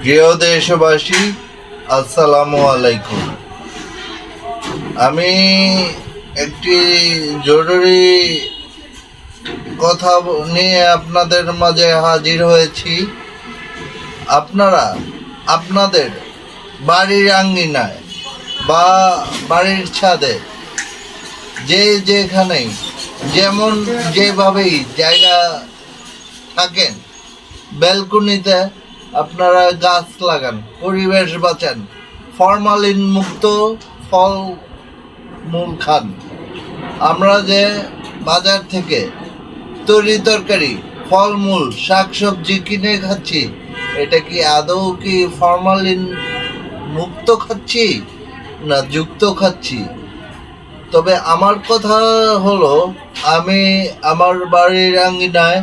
প্রিয় দেশবাসী, আসসালামু আলাইকুম। আমি একটি জরুরি কথা নিয়ে আপনাদের মাঝে হাজির হয়েছি। আপনারা আপনাদের বাড়ির আঙ্গিনায় বা বাড়ির ছাদে যেখানেই যেমন যেভাবেই জায়গা থাকেন, ব্যালকনিতে আপনারা গাছ লাগান, পরিবেশ বাঁচান, ফরমালিন মুক্ত ফল মূল খান। আমরা যে বাজার থেকে তরি তরকারি, ফলমূল, শাকসবজি কিনে খাচ্ছি, এটা কি আদৌ কি ফরমালিন মুক্ত খাচ্ছি না যুক্ত খাচ্ছি? তবে আমার কথা হলো, আমি আমার বাড়ির আঙ্গিনায়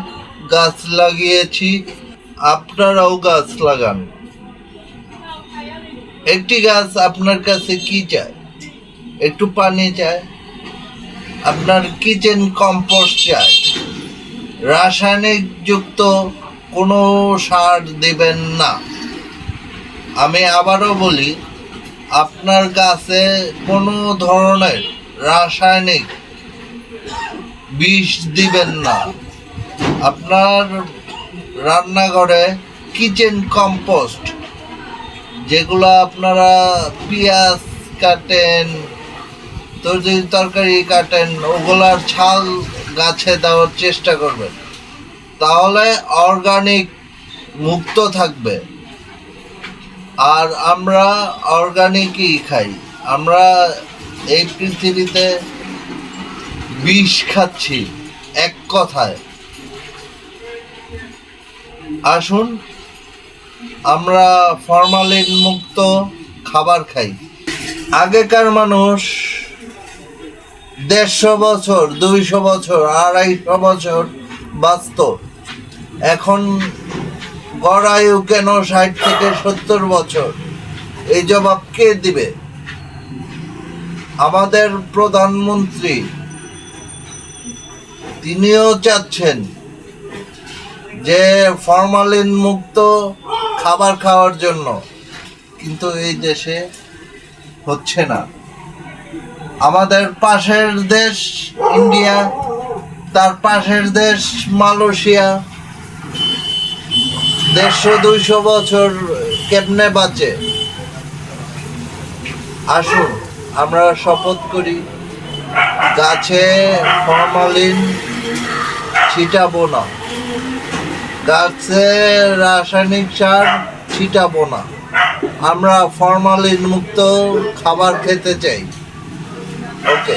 গাছ লাগিয়েছি, আপনারাও গাছ লাগান। একটি গাছ আপনার কাছে কি চায়? একটু পানি চায়, আপনার কিচেন কম্পোস্ট চায়, রাসায়নিক যুক্ত কোনো সার দেবেন না। আমি আবারও বলি, আপনার গাছে কোনো ধরনের রাসায়নিক বিষ দিবেন না। আপনার রান্নাঘরে কিচেন কম্পোস্ট, যেগুলো আপনারা পেঁয়াজ কাটেন, তরকারি কাটেন, ওগুলার ছাল গাছে দেওয়ার চেষ্টা করবেন, তাহলে অর্গানিক মুক্ত থাকবে। আর আমরা অর্গানিকই খাই। আমরা এই পৃথিবীতে বিষ খাচ্ছি, এক কথায়। আসুন আমরা ফরমালিন মুক্ত খাবার খাই। আগেকার মানুষ 150 বছর, 200 বছর, 250 বছর বাঁচত। এখন গড় আয়ু কেন 60 থেকে 70 বছর? এই জবাব কে দিবে? আমাদের প্রধানমন্ত্রী, তিনিও চাচ্ছেন যে ফরমালিন মুক্ত খাবার খাওয়ার জন্য, কিন্তু এই দেশে হচ্ছে না। আমাদের পাশের দেশ ইন্ডিয়া, তার পাশের দেশ মালয়েশিয়া 150-200 বছর কেমনে বাঁচে? আসুন আমরা শপথ করি, গাছে ফরমালিন ছিটাবো না, গাছে রাসায়নিক সার ছিটাবো না। আমরা ফরমালিন মুক্ত খাবার খেতে চাই। ওকে।